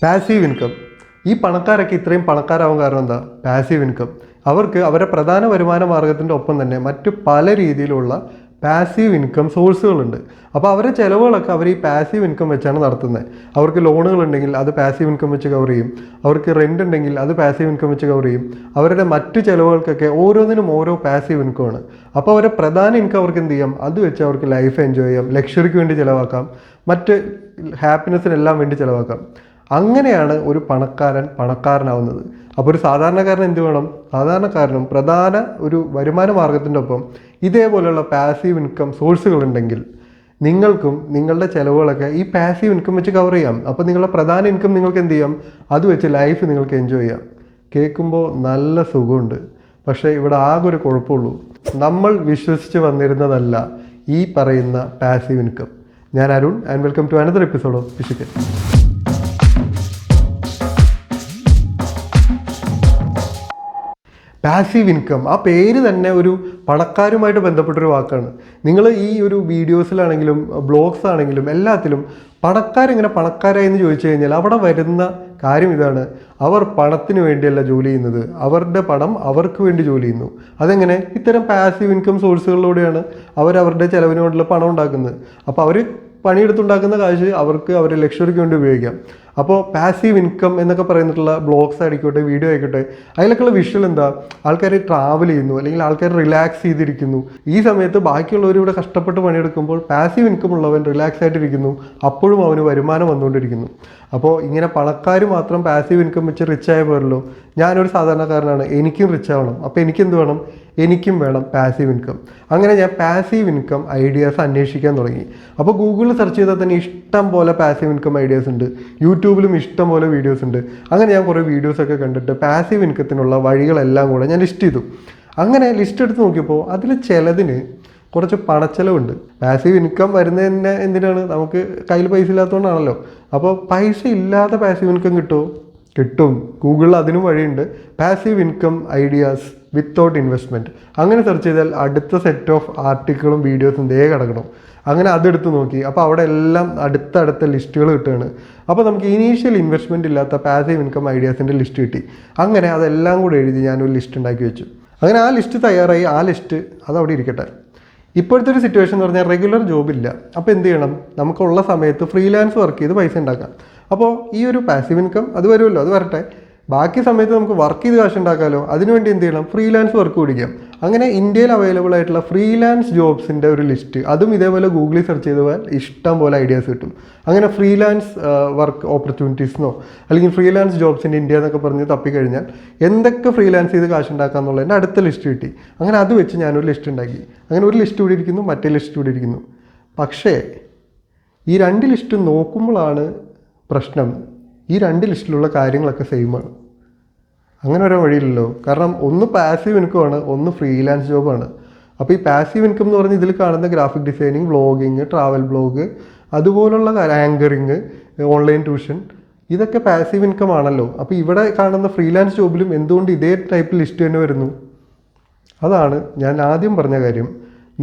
Passive income. ഈ പണക്കാരൊക്കെ ഇത്രയും പണക്കാരാവാൻ കാരണം എന്താ? Passive income. അവർക്ക് അവരുടെ പ്രധാന വരുമാന മാർഗത്തിൻ്റെ ഒപ്പം തന്നെ മറ്റു പല രീതിയിലുള്ള പാസീവ് ഇൻകം സോഴ്സുകളുണ്ട്. അപ്പോൾ അവരുടെ ചിലവുകളൊക്കെ അവർ ഈ പാസീവ് ഇൻകം വെച്ചാണ് നടത്തുന്നത്. അവർക്ക് ലോണുകൾ ഉണ്ടെങ്കിൽ അത് പാസീവ് ഇൻകം വെച്ച് കവർ ചെയ്യും. അവർക്ക് റെൻ്റ് ഉണ്ടെങ്കിൽ അത് പാസീവ് ഇൻകം വെച്ച് കവർ ചെയ്യും. അവരുടെ മറ്റു ചിലവുകൾക്കൊക്കെ ഓരോന്നിനും ഓരോ പാസീവ് ഇൻകമാണ്. അപ്പോൾ അവരുടെ പ്രധാന ഇൻകം അവർക്ക് എന്ത് ചെയ്യാം? അത് വെച്ച് അവർക്ക് ലൈഫ് എൻജോയ് ചെയ്യാം, ലക്ഷറിക്ക് വേണ്ടി ചിലവാക്കാം, മറ്റ് ഹാപ്പിനെസ്സിനെല്ലാം വേണ്ടി ചിലവാക്കാം. അങ്ങനെയാണ് ഒരു പണക്കാരനാവുന്നത്. അപ്പോൾ ഒരു സാധാരണക്കാരൻ എന്ത് വേണം? സാധാരണക്കാരനും പ്രധാന ഒരു വരുമാന മാർഗത്തിൻ്റെ ഒപ്പം ഇതേപോലെയുള്ള പാസീവ് ഇൻകം സോഴ്സുകളുണ്ടെങ്കിൽ നിങ്ങൾക്കും നിങ്ങളുടെ ചിലവുകളൊക്കെ ഈ പാസീവ് ഇൻകം വെച്ച് കവർ ചെയ്യാം. അപ്പോൾ നിങ്ങളുടെ പ്രധാന ഇൻകം നിങ്ങൾക്ക് എന്ത് ചെയ്യാം? അത് വെച്ച് ലൈഫ് നിങ്ങൾക്ക് എൻജോയ് ചെയ്യാം. കേൾക്കുമ്പോൾ നല്ല സുഖമുണ്ട്. പക്ഷേ ഇവിടെ ആകെ ഒരു കുഴപ്പമുള്ളൂ. നമ്മൾ വിശ്വസിച്ച് വന്നിരുന്നതല്ല ഈ പറയുന്ന പാസീവ് ഇൻകം. ഞാൻ Arun and welcome to another episode of fiscal. Passive income, ആ പേര് തന്നെ ഒരു പണക്കാരുമായിട്ട് ബന്ധപ്പെട്ടൊരു വാക്കാണ്. നിങ്ങൾ ഈ ഒരു വീഡിയോസിലാണെങ്കിലും ബ്ലോഗ്സ് ആണെങ്കിലും എല്ലാത്തിലും പണക്കാരെങ്ങനെ പണക്കാരായി എന്ന് ചോദിച്ചു കഴിഞ്ഞാൽ അവിടെ വരുന്ന കാര്യം ഇതാണ്: അവർ പണത്തിന് വേണ്ടിയല്ല ജോലി ചെയ്യുന്നത്, അവരുടെ പണം അവർക്ക് വേണ്ടി ജോലി ചെയ്യുന്നു. അതെങ്ങനെ? ഇത്തരം പാസീവ് ഇൻകം സോഴ്സുകളിലൂടെയാണ് അവരവരുടെ ചിലവിന് വേണ്ടിയുള്ള പണം ഉണ്ടാക്കുന്നത്. അപ്പോൾ അവർ പണിയെടുത്തുണ്ടാക്കുന്ന കാശ് അവർക്ക് അവരുടെ ലക്ഷറിക്ക് വേണ്ടി ഉപയോഗിക്കാം. അപ്പോൾ പാസീവ് ഇൻകം എന്നൊക്കെ പറയുന്നിട്ടുള്ള ബ്ലോഗ്സ് ആയിക്കോട്ടെ, വീഡിയോ ആയിക്കോട്ടെ, അതിലൊക്കെയുള്ള വിഷ്വൽ എന്താ? ആൾക്കാർ ട്രാവൽ ചെയ്യുന്നു, അല്ലെങ്കിൽ ആൾക്കാർ റിലാക്സ് ചെയ്തിരിക്കുന്നു. ഈ സമയത്ത് ബാക്കിയുള്ളവർ ഇവിടെ കഷ്ടപ്പെട്ട് പണിയെടുക്കുമ്പോൾ പാസീവ് ഇൻകം ഉള്ളവൻ റിലാക്സ് ആയിട്ടിരിക്കുന്നു, അപ്പോഴും അവന് വരുമാനം വന്നുകൊണ്ടിരിക്കുന്നു. അപ്പോൾ ഇങ്ങനെ പണക്കാർ മാത്രം പാസീവ് ഇൻകം വെച്ച് റിച്ച് ആയ പോരല്ലോ. ഞാനൊരു സാധാരണക്കാരനാണ്, എനിക്കും റിച്ച് ആവണം. അപ്പോൾ എനിക്കെന്ത് വേണം? എനിക്കും വേണം പാസീവ് ഇൻകം. അങ്ങനെ ഞാൻ പാസീവ് ഇൻകം ഐഡിയാസ് അന്വേഷിക്കാൻ തുടങ്ങി. അപ്പോൾ ഗൂഗിളിൽ സെർച്ച് ചെയ്താൽ തന്നെ ഇഷ്ടം പോലെ പാസീവ് ഇൻകം ഐഡിയാസ് ഉണ്ട്, യൂട്യൂബിലും ഇഷ്ടം പോലെ വീഡിയോസ് ഉണ്ട്. അങ്ങനെ ഞാൻ കുറേ വീഡിയോസൊക്കെ കണ്ടിട്ട് പാസീവ് ഇൻകത്തിനുള്ള വഴികളെല്ലാം കൂടെ ഞാൻ ലിസ്റ്റ് ചെയ്തു. അങ്ങനെ ലിസ്റ്റ് എടുത്ത് നോക്കിയപ്പോൾ അതിൽ ചിലതിന് കുറച്ച് പണച്ചെലവുണ്ട്. പാസീവ് ഇൻകം വരുന്നതിന് എന്തിനാണ്? നമുക്ക് കയ്യിൽ പൈസ ഇല്ലാത്തതുകൊണ്ടാണല്ലോ. അപ്പോൾ പൈസ ഇല്ലാതെ പാസീവ് ഇൻകം കിട്ടുമോ? കിട്ടും. ഗൂഗിളിൽ അതിനും വഴിയുണ്ട്. Passive income ideas without investment. അങ്ങനെ സെർച്ച് ചെയ്താൽ അടുത്ത സെറ്റ് ഓഫ് ആർട്ടിക്കിളും വീഡിയോസും കിടക്കണം. അങ്ങനെ അതെടുത്ത് നോക്കി. അപ്പോൾ അവിടെ എല്ലാം അടുത്തടുത്ത ലിസ്റ്റുകൾ കിട്ടുകയാണ്. അപ്പോൾ നമുക്ക് ഇനീഷ്യൽ ഇൻവെസ്റ്റ്മെൻറ്റ് ഇല്ലാത്ത പാസീവ് ഇൻകം ഐഡിയാസിൻ്റെ ലിസ്റ്റ് കിട്ടി. അങ്ങനെ അതെല്ലാം കൂടെ എഴുതി ഞാനൊരു ലിസ്റ്റ് ഉണ്ടാക്കി വെച്ചു. അങ്ങനെ ആ ലിസ്റ്റ് തയ്യാറായി. ആ ലിസ്റ്റ് അതവിടെ ഇരിക്കട്ടെ. ഇപ്പോഴത്തെ ഒരു സിറ്റുവേഷൻ എന്ന് പറഞ്ഞാൽ റെഗുലർ ജോബില്ല. അപ്പോൾ എന്ത് ചെയ്യണം? നമുക്കുള്ള സമയത്ത് ഫ്രീലാൻസ് വർക്ക് ചെയ്ത് പൈസ ഉണ്ടാക്കാം. അപ്പോൾ ഈ ഒരു പാസീവ് ഇൻകം അത് വരുമല്ലോ, അത് വരട്ടെ. ബാക്കി സമയത്ത് നമുക്ക് വർക്ക് ചെയ്ത് കാശ് ഉണ്ടാക്കാമല്ലോ. അതിനുവേണ്ടി എന്ത് ചെയ്യണം? ഫ്രീലാൻസ് വർക്ക് പിടിക്കാം. അങ്ങനെ ഇന്ത്യയിൽ അവൈലബിൾ ആയിട്ടുള്ള ഫ്രീലാൻസ് ജോബ്സിൻ്റെ ഒരു ലിസ്റ്റ്, അതും ഇതേപോലെ ഗൂഗിളിൽ സെർച്ച് ചെയ്താൽ ഇഷ്ടം പോലെ ഐഡിയാസ് കിട്ടും. അങ്ങനെ ഫ്രീലാൻസ് വർക്ക് ഓപ്പർച്യൂണിറ്റീസിനോ അല്ലെങ്കിൽ ഫ്രീലാൻസ് ജോബ്സ് ഇൻ ഇന്ത്യ എന്നൊക്കെ പറഞ്ഞ് തപ്പിക്കഴിഞ്ഞാൽ എന്തൊക്കെ ഫ്രീലാൻസ് ചെയ്ത് കാശ് ഉണ്ടാക്കാമെന്നുള്ളതിൻ്റെ അടുത്ത ലിസ്റ്റ് കിട്ടി. അങ്ങനെ അത് വെച്ച് ഞാനൊരു ലിസ്റ്റ് ഉണ്ടാക്കി. അങ്ങനെ ഒരു ലിസ്റ്റ് ഇവിടെ ഇരിക്കുന്നു, മറ്റേ ലിസ്റ്റ് ഇവിടെ ഇരിക്കുന്നു. പക്ഷേ ഈ രണ്ട് ലിസ്റ്റ് നോക്കുമ്പോഴാണ് പ്രശ്നം. ഈ രണ്ട് ലിസ്റ്റിലുള്ള കാര്യങ്ങളൊക്കെ സെയിമാണ്. അങ്ങനെ വരാൻ വഴിയില്ലല്ലോ. കാരണം ഒന്ന് പാസീവ് ഇൻകമാണ്, ഒന്ന് ഫ്രീലാൻസ് ജോബാണ്. അപ്പോൾ ഈ പാസീവ് ഇൻകം എന്ന് പറഞ്ഞാൽ ഇതിൽ കാണുന്ന graphic designing, vlogging, travel blog, അതുപോലുള്ള ആങ്കറിങ്, ഓൺലൈൻ ട്യൂഷൻ, ഇതൊക്കെ പാസീവ് ഇൻകം ആണല്ലോ. അപ്പോൾ ഇവിടെ കാണുന്ന ഫ്രീലാൻസ് ജോബിലും എന്തുകൊണ്ട് ഇതേ ടൈപ്പ് ലിസ്റ്റ് തന്നെ വരുന്നു? അതാണ് ഞാൻ ആദ്യം പറഞ്ഞ കാര്യം.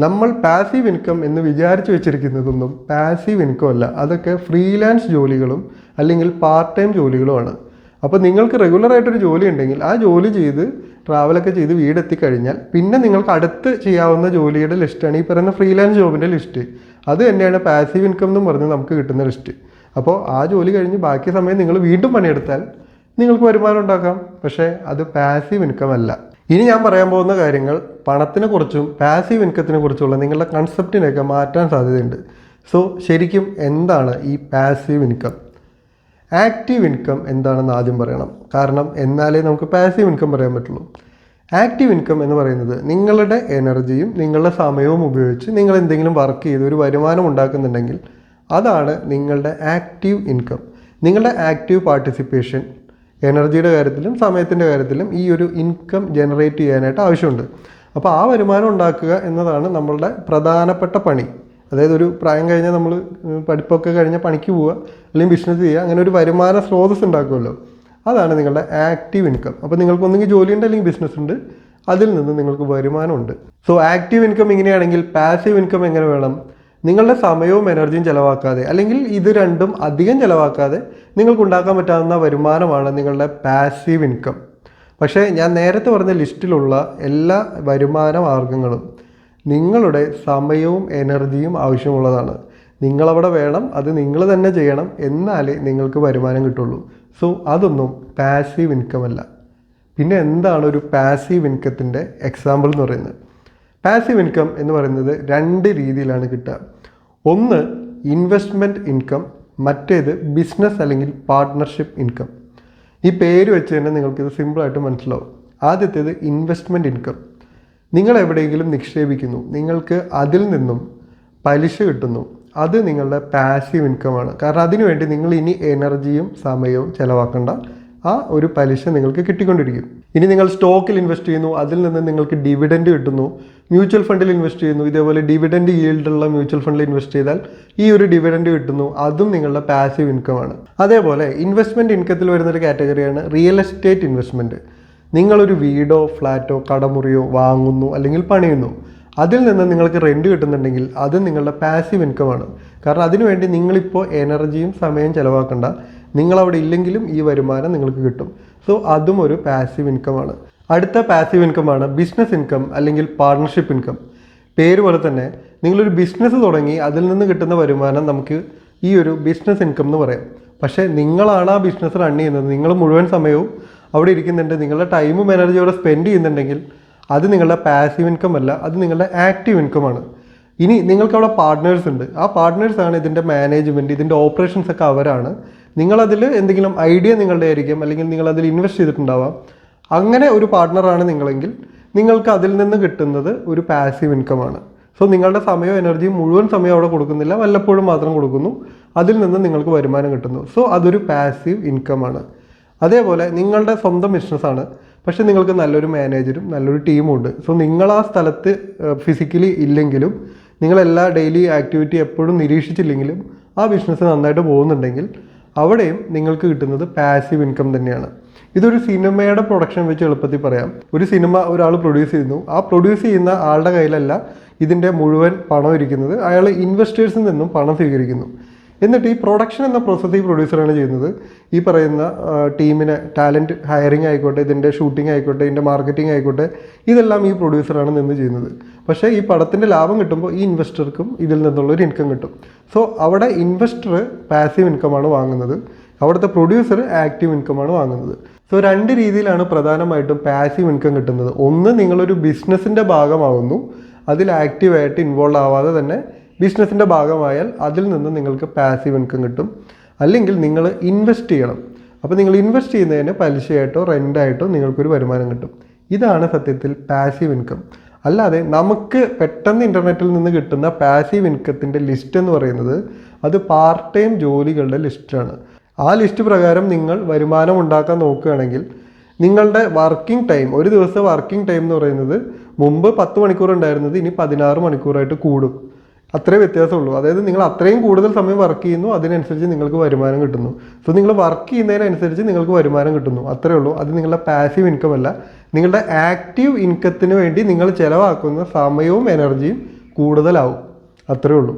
നമ്മൾ പാസീവ് ഇൻകം എന്ന് വിചാരിച്ച് വെച്ചിരിക്കുന്നതൊന്നും പാസീവ് ഇൻകം അല്ല. അതൊക്കെ ഫ്രീലാൻസ് ജോലികളും അല്ലെങ്കിൽ പാർട്ട് ടൈം ജോലികളുമാണ്. അപ്പോൾ നിങ്ങൾക്ക് റെഗുലറായിട്ടൊരു ജോലി ഉണ്ടെങ്കിൽ ആ ജോലി ചെയ്ത് ട്രാവലൊക്കെ ചെയ്ത് വീടെത്തിക്കഴിഞ്ഞാൽ പിന്നെ നിങ്ങൾക്ക് അടുത്ത് ചെയ്യാവുന്ന ജോലിയുടെ ലിസ്റ്റാണ് ഈ പറയുന്ന ഫ്രീലാൻസ് ജോബിൻ്റെ ലിസ്റ്റ്. അത് തന്നെയാണ് പാസീവ് ഇൻകം എന്നും പറഞ്ഞ് നമുക്ക് കിട്ടുന്ന ലിസ്റ്റ്. അപ്പോൾ ആ ജോലി കഴിഞ്ഞ് ബാക്കി സമയം നിങ്ങൾ വീണ്ടും പണിയെടുത്താൽ നിങ്ങൾക്ക് വരുമാനം ഉണ്ടാക്കാം. പക്ഷേ അത് പാസീവ് ഇൻകം അല്ല. ഇനി ഞാൻ പറയാൻ പോകുന്ന കാര്യങ്ങൾ പണത്തിനെ കുറിച്ചും പാസീവ് ഇൻകത്തിനെ കുറിച്ചുള്ള നിങ്ങളുടെ കൺസെപ്റ്റിനെയൊക്കെ മാറ്റാൻ സാധ്യതയുണ്ട്. സോ ശരിക്കും എന്താണ് ഈ പാസീവ് ഇൻകം? ആക്റ്റീവ് ഇൻകം എന്താണെന്ന് ആദ്യം പറയണം. കാരണം എന്നാലേ നമുക്ക് പാസീവ് ഇൻകം പറയാൻ പറ്റുള്ളൂ. ആക്റ്റീവ് ഇൻകം എന്ന് പറയുന്നത് നിങ്ങളുടെ എനർജിയും നിങ്ങളുടെ സമയവും ഉപയോഗിച്ച് നിങ്ങൾ എന്തെങ്കിലും വർക്ക് ചെയ്ത് ഒരു വരുമാനം ഉണ്ടാക്കുന്നുണ്ടെങ്കിൽ അതാണ് നിങ്ങളുടെ ആക്റ്റീവ് ഇൻകം. നിങ്ങളുടെ ആക്റ്റീവ് പാർട്ടിസിപ്പേഷൻ എനർജിയുടെ കാര്യത്തിലും സമയത്തിൻ്റെ കാര്യത്തിലും ഈ ഒരു ഇൻകം ജനറേറ്റ് ചെയ്യാനായിട്ട് ആവശ്യമുണ്ട്. അപ്പോൾ ആ വരുമാനം ഉണ്ടാക്കുക എന്നതാണ് നമ്മളുടെ പ്രധാനപ്പെട്ട പണി. അതായത് ഒരു പ്രായം കഴിഞ്ഞാൽ നമ്മൾ പഠിപ്പൊക്കെ കഴിഞ്ഞാൽ പണിക്ക് പോവുക അല്ലെങ്കിൽ ബിസിനസ് ചെയ്യുക, അങ്ങനെ ഒരു വരുമാന സ്രോതസ് ഉണ്ടാക്കുമല്ലോ. അതാണ് നിങ്ങളുടെ ആക്റ്റീവ് ഇൻകം. അപ്പോൾ നിങ്ങൾക്കൊന്നെങ്കിൽ ജോലിയുണ്ട് അല്ലെങ്കിൽ ബിസിനസ് ഉണ്ട്, അതിൽ നിന്ന് നിങ്ങൾക്ക് വരുമാനമുണ്ട്. സോ ആക്റ്റീവ് ഇൻകം ഇങ്ങനെയാണെങ്കിൽ പാസീവ് ഇൻകം എങ്ങനെ വേണം? നിങ്ങളുടെ സമയവും എനർജിയും ചിലവാക്കാതെ, അല്ലെങ്കിൽ ഇത് രണ്ടും അധികം ചിലവാക്കാതെ നിങ്ങൾക്ക് ഉണ്ടാക്കാൻ പറ്റാവുന്ന വരുമാനമാണ് നിങ്ങളുടെ പാസീവ് ഇൻകം. പക്ഷേ ഞാൻ നേരത്തെ പറഞ്ഞ ലിസ്റ്റിലുള്ള എല്ലാ വരുമാന മാർഗങ്ങളും നിങ്ങളുടെ സമയവും എനർജിയും ആവശ്യമുള്ളതാണ്. നിങ്ങളവിടെ വേണം, അത് നിങ്ങൾ തന്നെ ചെയ്യണം, എന്നാലേ നിങ്ങൾക്ക് വരുമാനം കിട്ടുള്ളൂ. സോ അതൊന്നും പാസീവ് ഇൻകം അല്ല. പിന്നെ എന്താണ് ഒരു പാസീവ് ഇൻകത്തിൻ്റെ എക്സാമ്പിൾ എന്ന് പറയുന്നത്? പാസീവ് ഇൻകം എന്ന് പറയുന്നത് 2 രീതിയിലാണ് കിട്ടുക. ഒന്ന് ഇൻവെസ്റ്റ്മെൻറ്റ് ഇൻകം, മറ്റേത് ബിസിനസ് അല്ലെങ്കിൽ പാർട്ട്ണർഷിപ്പ് ഇൻകം. ഈ പേര് വെച്ച് തന്നെ നിങ്ങൾക്കിത് സിമ്പിളായിട്ട് മനസ്സിലാവും. ആദ്യത്തേത് ഇൻവെസ്റ്റ്മെൻറ്റ് ഇൻകം. നിങ്ങൾ എവിടെയെങ്കിലും നിക്ഷേപിക്കുന്നു, നിങ്ങൾക്ക് അതിൽ നിന്നും പലിശ കിട്ടുന്നു. അത് നിങ്ങളുടെ പാസീവ് ഇൻകമാണ്. കാരണം അതിനുവേണ്ടി നിങ്ങൾ ഇനി എനർജിയും സമയവും ചിലവാക്കേണ്ട, ആ ഒരു പലിശ നിങ്ങൾക്ക് കിട്ടിക്കൊണ്ടിരിക്കും. ഇനി നിങ്ങൾ സ്റ്റോക്കിൽ ഇൻവെസ്റ്റ് ചെയ്യുന്നു, അതിൽ നിന്ന് നിങ്ങൾക്ക് ഡിവിഡൻഡ് കിട്ടുന്നു. മ്യൂച്വൽ ഫണ്ടിൽ ഇൻവെസ്റ്റ് ചെയ്യുന്നു, ഇതേപോലെ ഡിവിഡൻഡ് ഈൽഡുള്ള മ്യൂച്വൽ ഫണ്ടിൽ ഇൻവെസ്റ്റ് ചെയ്താൽ ഈ ഒരു ഡിവിഡൻഡ് കിട്ടുന്നു. അതും നിങ്ങളുടെ പാസീവ് ഇൻകമാണ്. അതേപോലെ ഇൻവെസ്റ്റ്മെൻറ്റ് ഇൻകത്തിൽ വരുന്നൊരു കാറ്റഗറിയാണ് റിയൽ എസ്റ്റേറ്റ് ഇൻവെസ്റ്റ്മെൻറ്റ്. നിങ്ങളൊരു വീടോ ഫ്ലാറ്റോ കടമുറിയോ വാങ്ങുന്നു അല്ലെങ്കിൽ പണിയുന്നു. അതിൽ നിന്ന് നിങ്ങൾക്ക് റെൻറ്റ് കിട്ടുന്നുണ്ടെങ്കിൽ അത് നിങ്ങളുടെ പാസീവ് ഇൻകമാണ്. കാരണം അതിനുവേണ്ടി നിങ്ങളിപ്പോൾ എനർജിയും സമയവും ചിലവാക്കേണ്ട, നിങ്ങളവിടെ ഇല്ലെങ്കിലും ഈ വരുമാനം നിങ്ങൾക്ക് കിട്ടും. സോ അതും ഒരു പാസീവ് ഇൻകമാണ്. അടുത്ത പാസീവ് ഇൻകമാണ് ബിസിനസ് ഇൻകം അല്ലെങ്കിൽ പാർട്ട്ണർഷിപ്പ് ഇൻകം. പേര് പോലെ തന്നെ നിങ്ങളൊരു ബിസിനസ് തുടങ്ങി അതിൽ നിന്ന് കിട്ടുന്ന വരുമാനം നമുക്ക് ഈ ഒരു ബിസിനസ് ഇൻകം എന്ന് പറയാം. പക്ഷേ നിങ്ങളാണ് ആ ബിസിനസ് റൺ ചെയ്യുന്നത്, നിങ്ങൾ മുഴുവൻ സമയവും അവിടെ ഇരിക്കുന്നുണ്ട്, നിങ്ങളുടെ ടൈമും എനർജിയും അവിടെ സ്പെൻഡ് ചെയ്യുന്നുണ്ടെങ്കിൽ അത് നിങ്ങളുടെ പാസീവ് ഇൻകം അല്ല, അത് നിങ്ങളുടെ ആക്റ്റീവ് ഇൻകമാണ്. ഇനി നിങ്ങൾക്ക് അവിടെ പാർട്ട്നേഴ്സ് ഉണ്ട്. ആ പാർട്ട്നേഴ്സാണ് ഇതിൻ്റെ മാനേജ്മെൻറ്റ്, ഇതിൻ്റെ ഓപ്പറേഷൻസ് ഒക്കെ അവരാണ്. നിങ്ങളതിൽ എന്തെങ്കിലും ഐഡിയ നിങ്ങളുടെ ആയിരിക്കും, അല്ലെങ്കിൽ നിങ്ങളതിൽ ഇൻവെസ്റ്റ് ചെയ്തിട്ടുണ്ടാവാം. അങ്ങനെ ഒരു പാർട്ട്ണറാണ് നിങ്ങളെങ്കിൽ നിങ്ങൾക്ക് അതിൽ നിന്ന് കിട്ടുന്നത് ഒരു പാസീവ് ഇൻകമാണ്. സോ നിങ്ങളുടെ സമയവും എനർജിയും മുഴുവൻ സമയം അവിടെ കൊടുക്കുന്നില്ല, വല്ലപ്പോഴും മാത്രം കൊടുക്കുന്നു, അതിൽ നിന്ന് നിങ്ങൾക്ക് വരുമാനം കിട്ടുന്നു. സോ അതൊരു പാസീവ് ഇൻകമാണ്. അതേപോലെ നിങ്ങളുടെ സ്വന്തം ബിസിനസ്സാണ്, പക്ഷേ നിങ്ങൾക്ക് നല്ലൊരു മാനേജരും നല്ലൊരു ടീമും ഉണ്ട്. സോ നിങ്ങൾ ആ സ്ഥലത്ത് ഫിസിക്കലി ഇല്ലെങ്കിലും, നിങ്ങളെല്ലാ ഡെയിലി ആക്ടിവിറ്റി എപ്പോഴും നിരീക്ഷിച്ചില്ലെങ്കിലും ആ ബിസിനസ് നന്നായിട്ട് പോകുന്നുണ്ടെങ്കിൽ അവിടെയും നിങ്ങൾക്ക് കിട്ടുന്നത് പാസീവ് ഇൻകം തന്നെയാണ്. ഇതൊരു സിനിമയുടെ പ്രൊഡക്ഷൻ വെച്ച് എളുപ്പത്തിൽ പറയാം. ഒരു സിനിമ ഒരാൾ പ്രൊഡ്യൂസ് ചെയ്യുന്നു, ആ പ്രൊഡ്യൂസ് ചെയ്യുന്ന ആളുടെ കയ്യിലല്ല ഇതിൻ്റെ മുഴുവൻ പണം ഇരിക്കുന്നത്, അയാൾ ഇൻവെസ്റ്റേഴ്സിൽ നിന്നും പണം സ്വീകരിക്കുന്നു. എന്നിട്ട് ഈ പ്രൊഡക്ഷൻ എന്ന പ്രോസസ്സ് ഈ പ്രൊഡ്യൂസറാണ് ചെയ്യുന്നത്. ഈ പറയുന്ന ടീമിനെ ടാലൻറ്റ് ഹയറിങ് ആയിക്കോട്ടെ, ഇതിൻ്റെ ഷൂട്ടിംഗ് ആയിക്കോട്ടെ, ഇതിൻ്റെ മാർക്കറ്റിംഗ് ആയിക്കോട്ടെ, ഇതെല്ലാം ഈ പ്രൊഡ്യൂസറാണ് നിന്ന് ചെയ്യുന്നത്. പക്ഷേ ഈ പടത്തിൻ്റെ ലാഭം കിട്ടുമ്പോൾ ഈ ഇൻവെസ്റ്റർക്കും ഇതിൽ നിന്നുള്ളൊരു ഇൻകം കിട്ടും. സോ അവിടെ ഇൻവെസ്റ്റർ പാസീവ് ഇൻകമാണ് വാങ്ങുന്നത്, അവിടുത്തെ പ്രൊഡ്യൂസർ ആക്റ്റീവ് ഇൻകമാണ് വാങ്ങുന്നത്. സോ 2 രീതിയിലാണ് പ്രധാനമായിട്ടും പാസീവ് ഇൻകം കിട്ടുന്നത്. ഒന്ന്, നിങ്ങളൊരു ബിസിനസ്സിൻ്റെ ഭാഗമാവുന്നു, അതിൽ ആക്റ്റീവായിട്ട് ഇൻവോൾവ് ആവാതെ തന്നെ ബിസിനസ്സിൻ്റെ ഭാഗമായാൽ അതിൽ നിന്ന് നിങ്ങൾക്ക് പാസീവ് ഇൻകം കിട്ടും. അല്ലെങ്കിൽ നിങ്ങൾ ഇൻവെസ്റ്റ് ചെയ്യണം, അപ്പോൾ നിങ്ങൾ ഇൻവെസ്റ്റ് ചെയ്യുന്നതിന് പലിശയായിട്ടോ റെൻ്റായിട്ടോ നിങ്ങൾക്കൊരു വരുമാനം കിട്ടും. ഇതാണ് സത്യത്തിൽ പാസീവ് ഇൻകം. അല്ലാതെ നമുക്ക് പെട്ടെന്ന് ഇൻ്റർനെറ്റിൽ നിന്ന് കിട്ടുന്ന പാസീവ് ഇൻകത്തിൻ്റെ ലിസ്റ്റ് എന്ന് പറയുന്നത് അത് പാർട്ട് ടൈം ജോലികളുടെ ലിസ്റ്റാണ്. ആ ലിസ്റ്റ് പ്രകാരം നിങ്ങൾ വരുമാനം ഉണ്ടാക്കാൻ നോക്കുകയാണെങ്കിൽ നിങ്ങളുടെ വർക്കിംഗ് ടൈം, ഒരു ദിവസത്തെ വർക്കിംഗ് ടൈം എന്ന് പറയുന്നത് മുമ്പ് 10 മണിക്കൂർ ഉണ്ടായിരുന്നത് ഇനി 16 മണിക്കൂറായിട്ട് കൂടും. അത്രേ വ്യത്യാസമുള്ളൂ. അതായത് നിങ്ങൾ അത്രയും കൂടുതൽ സമയം വർക്ക് ചെയ്യുന്നു, അതിനനുസരിച്ച് നിങ്ങൾക്ക് വരുമാനം കിട്ടുന്നു. സോ നിങ്ങൾ വർക്ക് ചെയ്യുന്നതിനനുസരിച്ച് നിങ്ങൾക്ക് വരുമാനം കിട്ടുന്നു, അത്രേ ഉള്ളൂ. അത് നിങ്ങളുടെ പാസീവ് ഇൻകം അല്ല. നിങ്ങളുടെ ആക്റ്റീവ് ഇൻകത്തിന് വേണ്ടി നിങ്ങൾ ചിലവാക്കുന്ന സമയവും എനർജിയും കൂടുതലാവും, അത്രേ ഉള്ളൂ.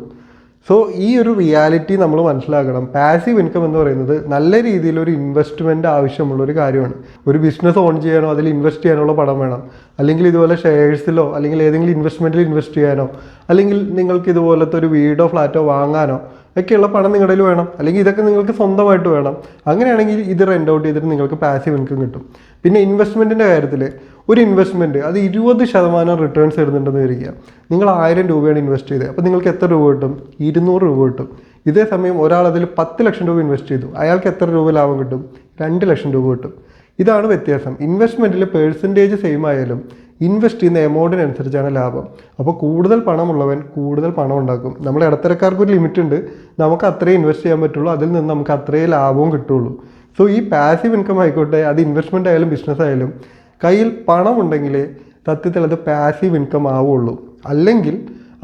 സോ ഈ ഒരു റിയാലിറ്റി നമ്മൾ മനസ്സിലാക്കണം. പാസീവ് ഇൻകം എന്ന് പറയുന്നത് നല്ല രീതിയിൽ ഒരു ഇൻവെസ്റ്റ്മെൻറ്റ് ആവശ്യമുള്ള ഒരു കാര്യമാണ്. ഒരു ബിസിനസ് ഓൺ ചെയ്യാനോ അതിൽ ഇൻവെസ്റ്റ് ചെയ്യാനുള്ള പണം വേണം, അല്ലെങ്കിൽ ഇതുപോലെ ഷെയർസിലോ അല്ലെങ്കിൽ ഏതെങ്കിലും ഇൻവെസ്റ്റ്മെൻറ്റിൽ ഇൻവെസ്റ്റ് ചെയ്യാനോ, അല്ലെങ്കിൽ നിങ്ങൾക്ക് ഇതുപോലത്തെ ഒരു വീടോ ഫ്ലാറ്റോ വാങ്ങാനോ ഒക്കെയുള്ള പണം നിങ്ങളുടെ കയ്യിൽ വേണം, അല്ലെങ്കിൽ ഇതൊക്കെ നിങ്ങൾക്ക് സ്വന്തമായിട്ട് വേണം. അങ്ങനെയാണെങ്കിൽ ഇത് റെൻ്റ് ഔട്ട് ചെയ്തിട്ട് നിങ്ങൾക്ക് പാസീവ് ഇൻകം കിട്ടും. പിന്നെ ഇൻവെസ്റ്റ്മെൻറ്റിൻ്റെ കാര്യത്തിൽ ഒരു ഇൻവെസ്റ്റ്മെൻറ്റ് അത് 20% റിട്ടേൺസ് തരുന്നുണ്ടെന്ന് വരിക. നിങ്ങൾ 1000 രൂപയാണ് ഇൻവെസ്റ്റ് ചെയ്തത്, അപ്പോൾ നിങ്ങൾക്ക് എത്ര രൂപ കിട്ടും? 200 രൂപ കിട്ടും. ഇതേ സമയം ഒരാൾ അതിൽ 10 ലക്ഷം രൂപ ഇൻവെസ്റ്റ് ചെയ്തു, അയാൾക്ക് എത്ര രൂപ ലാഭം കിട്ടും? 2 ലക്ഷം രൂപ കിട്ടും. ഇതാണ് വ്യത്യാസം. ഇൻവെസ്റ്റ്മെൻറ്റിൽ പേഴ്സൻറ്റേജ് സെയിം ആയാലും ഇൻവെസ്റ്റ് ചെയ്യുന്ന എമൗണ്ടിനനുസരിച്ചാണ് ലാഭം. അപ്പോൾ കൂടുതൽ പണമുള്ളവൻ കൂടുതൽ പണം ഉണ്ടാക്കും. നമ്മുടെ ഇടത്തരക്കാർക്ക് ഒരു ലിമിറ്റ് ഉണ്ട്, നമുക്ക് അത്രയും ഇൻവെസ്റ്റ് ചെയ്യാൻ പറ്റുള്ളൂ, അതിൽ നിന്ന് നമുക്ക് അത്രയും ലാഭവും കിട്ടുള്ളൂ. സോ ഈ പാസീവ് ഇൻകം ആയിക്കോട്ടെ, അത് ഇൻവെസ്റ്റ്മെൻ്റ് ആയാലും ബിസിനസ് ആയാലും, കയ്യിൽ പണം ഉണ്ടെങ്കിൽ സത്യത്തിൽ അത് പാസീവ് ഇൻകം ആവുള്ളൂ. അല്ലെങ്കിൽ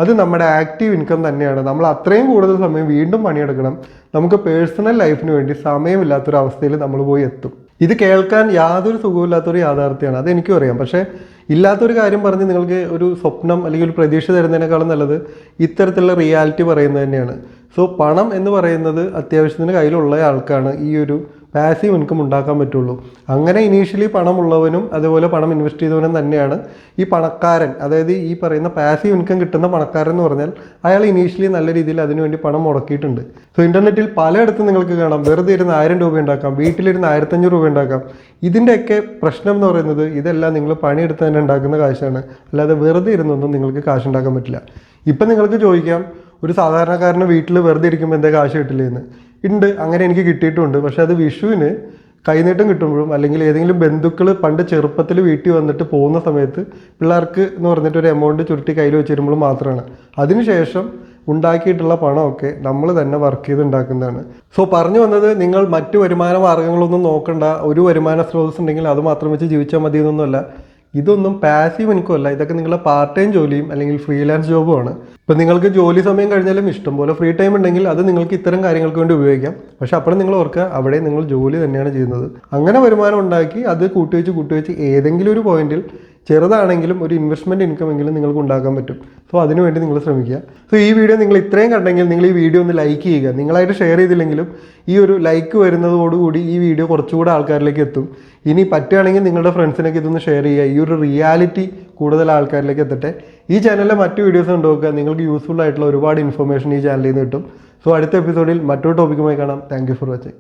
അത് നമ്മുടെ ആക്റ്റീവ് ഇൻകം തന്നെയാണ്. നമ്മൾ അത്രയും കൂടുതൽ സമയം വീണ്ടും പണിയെടുക്കണം, നമുക്ക് പേഴ്സണൽ ലൈഫിന് വേണ്ടി സമയമില്ലാത്തൊരവസ്ഥയിൽ നമ്മൾ പോയി എത്തും. ഇത് കേൾക്കാൻ യാതൊരു സുഖമില്ലാത്തൊരു യാഥാർത്ഥ്യമാണ്, അതെനിക്കും അറിയാം. പക്ഷേ ഇല്ലാത്തൊരു കാര്യം പറഞ്ഞ് നിങ്ങൾക്ക് ഒരു സ്വപ്നം അല്ലെങ്കിൽ ഒരു പ്രതീക്ഷ തരുന്നതിനേക്കാളും നല്ലത് ഇത്തരത്തിലുള്ള റിയാലിറ്റി പറയുന്നത് തന്നെയാണ്. സോ പണം എന്ന് പറയുന്നത് അത്യാവശ്യത്തിന് കയ്യിലുള്ള ആൾക്കാണ് ഈ ഒരു പാസീവ് ഇൻകം ഉണ്ടാക്കാൻ പറ്റുള്ളൂ. അങ്ങനെ ഇനീഷ്യലി പണമുള്ളവനും അതുപോലെ പണം ഇൻവെസ്റ്റ് ചെയ്തവനും തന്നെയാണ് ഈ പണക്കാരൻ. അതായത് ഈ പറയുന്ന പാസീവ് ഇൻകം കിട്ടുന്ന പണക്കാരൻ എന്ന് പറഞ്ഞാൽ അയാൾ ഇനീഷ്യലി നല്ല രീതിയിൽ അതിനുവേണ്ടി പണം മുടക്കിയിട്ടുണ്ട്. സോ ഇൻ്റർനെറ്റിൽ പലയിടത്തും നിങ്ങൾക്ക് കാണാം വെറുതെ ഇരുന്ന് 1000 രൂപ ഉണ്ടാക്കാം, വീട്ടിലിരുന്ന് 1500 രൂപ ഉണ്ടാക്കാം. ഇതിൻ്റെയൊക്കെ പ്രശ്നം എന്ന് പറയുന്നത് ഇതെല്ലാം നിങ്ങൾ പണിയെടുത്ത് തന്നെ ഉണ്ടാക്കുന്ന കാശാണ്, അല്ലാതെ വെറുതെ ഇരുന്നൊന്നും നിങ്ങൾക്ക് കാശ് ഉണ്ടാക്കാൻ പറ്റില്ല. ഇപ്പം നിങ്ങൾക്ക് ചോദിക്കാം, ഒരു സാധാരണക്കാരന് വീട്ടിൽ വെറുതെ ഇരിക്കുമ്പോൾ എന്താ കാശ് കിട്ടില്ലേ എന്ന്. ഉണ്ട്, അങ്ങനെ എനിക്ക് കിട്ടിയിട്ടുണ്ട്. പക്ഷെ അത് വിഷുവിന് കൈനീട്ടം കിട്ടുമ്പോഴും അല്ലെങ്കിൽ ഏതെങ്കിലും ബന്ധുക്കൾ പണ്ട് ചെറുപ്പത്തിൽ വീട്ടിൽ വന്നിട്ട് പോകുന്ന സമയത്ത് പിള്ളേർക്ക് എന്ന് പറഞ്ഞിട്ട് ഒരു എമൗണ്ട് ചുരുട്ടി കയ്യിൽ വെച്ച് തരുമ്പോൾ മാത്രമാണ്. അതിനുശേഷം ഉണ്ടാക്കിയിട്ടുള്ള പണമൊക്കെ നമ്മൾ തന്നെ വർക്ക് ചെയ്ത് ഉണ്ടാക്കുന്നതാണ്. സോ പറഞ്ഞു വന്നത്, നിങ്ങൾ മറ്റു വരുമാന മാർഗ്ഗങ്ങളൊന്നും നോക്കണ്ട. ഒരു വരുമാന സ്രോതസ് ഉണ്ടെങ്കിൽ അത് മാത്രം വെച്ച് ജീവിച്ചാൽ മതി എന്നൊന്നുമല്ല. ഇതൊന്നും പാസീവ് ഇൻകം അല്ല, ഇതൊക്കെ നിങ്ങളുടെ പാർട്ട് ടൈം ജോലിയും അല്ലെങ്കിൽ ഫ്രീലാൻസ് ജോബുമാണ്. ഇപ്പം നിങ്ങൾക്ക് ജോലി സമയം കഴിഞ്ഞാലും ഇഷ്ടംപോലെ ഫ്രീ ടൈം ഉണ്ടെങ്കിൽ അത് നിങ്ങൾക്ക് ഇത്തരം കാര്യങ്ങൾക്ക് വേണ്ടി ഉപയോഗിക്കാം. പക്ഷെ അപ്പോഴും നിങ്ങൾ ഓർക്കുക, അവിടെ നിങ്ങൾ ജോലി തന്നെയാണ് ചെയ്യുന്നത്. അങ്ങനെ വരുമാനം ഉണ്ടാക്കി അത് കൂട്ടിവെച്ച് ഏതെങ്കിലും ഒരു പോയിന്റിൽ ചെറുതാണെങ്കിലും ഒരു ഇൻവെസ്റ്റ്മെൻറ്റ് ഇൻകം എങ്കിലും നിങ്ങൾക്ക് ഉണ്ടാക്കാൻ പറ്റും. സോ അതിനുവേണ്ടി നിങ്ങൾ ശ്രമിക്കുക. സോ ഈ വീഡിയോ നിങ്ങൾ ഇത്രയും കണ്ടെങ്കിൽ നിങ്ങൾ ഈ വീഡിയോ ഒന്ന് ലൈക്ക് ചെയ്യുക. നിങ്ങളായിട്ട് ഷെയർ ചെയ്തില്ലെങ്കിലും ഈ ഒരു ലൈക്ക് വരുന്നതോടുകൂടി ഈ വീഡിയോ കുറച്ചുകൂടെ ആൾക്കാരിലേക്ക് എത്തും. ഇനി പറ്റുകയാണെങ്കിൽ നിങ്ങളുടെ ഫ്രണ്ട്സിനൊക്കെ ഇതൊന്ന് ഷെയർ ചെയ്യുക. ഈ ഒരു റിയാലിറ്റി കൂടുതൽ ആൾക്കാരിലേക്ക് എത്തട്ടെ. ഈ ചാനലിലെ മറ്റു വീഡിയോസ് കണ്ടുനോക്കുക. നിങ്ങൾക്ക് യൂസ്ഫുൾ ആയിട്ടുള്ള ഒരുപാട് ഇൻഫർമേഷൻ ഈ ചാനലിൽ നിന്ന് കിട്ടും. സോ അടുത്ത എപ്പിസോഡിൽ മറ്റൊരു ടോപ്പിക്കുമായി കാണാം. Thank you for watching.